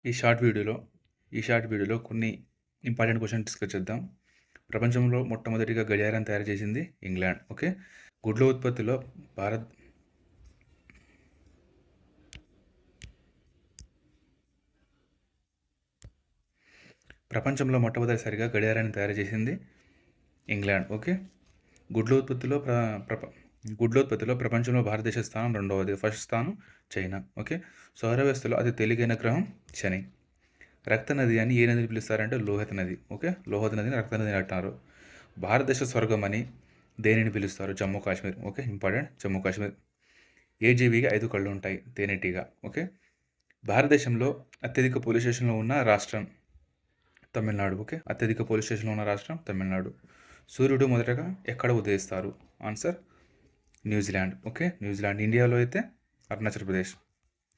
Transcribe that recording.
ఈ షార్ట్ వీడియోలో కొన్ని ఇంపార్టెంట్ క్వశ్చన్ డిస్కస్ చేద్దాం. ప్రపంచంలో మొట్టమొదటిగా గడియారం తయారు చేసింది ఇంగ్లాండ్. ఓకే. గుడ్ల ఉత్పత్తిలో భారత్ ప్రపంచంలో మొట్టమొదటిసారిగా గడియారాన్ని తయారు చేసింది ఇంగ్లాండ్. ఓకే. గుడ్ల ఉత్పత్తిలో ప్రపంచంలో భారతదేశ స్థానం రెండవది. ఫస్ట్ స్థానం చైనా. ఓకే. సౌర వ్యవస్థలో అతి తేలికైన గ్రహం శని. రక్త నది అని ఏ నదిని పిలుస్తారంటే లోహిత నది. ఓకే. లోహిత నదిని రక్త నది అంటున్నారు. భారతదేశ స్వర్గం అని దేనిని పిలుస్తారు? జమ్మూ కాశ్మీర్. ఓకే. ఇంపార్టెంట్. జమ్మూ కాశ్మీర్. ఏ జీవికి 5 కళ్ళు ఉంటాయి? తేనెటీగ. ఓకే. భారతదేశంలో అత్యధిక పోలీస్ స్టేషన్లో ఉన్న రాష్ట్రం తమిళనాడు. ఓకే. అత్యధిక పోలీస్ స్టేషన్లో ఉన్న రాష్ట్రం తమిళనాడు. సూర్యుడు మొదటగా ఎక్కడ ఉదయిస్తారు? Answer New Zealand. ఓకే. న్యూజిలాండ్. ఇండియాలో అయితే అరుణాచల్ ప్రదేశ్.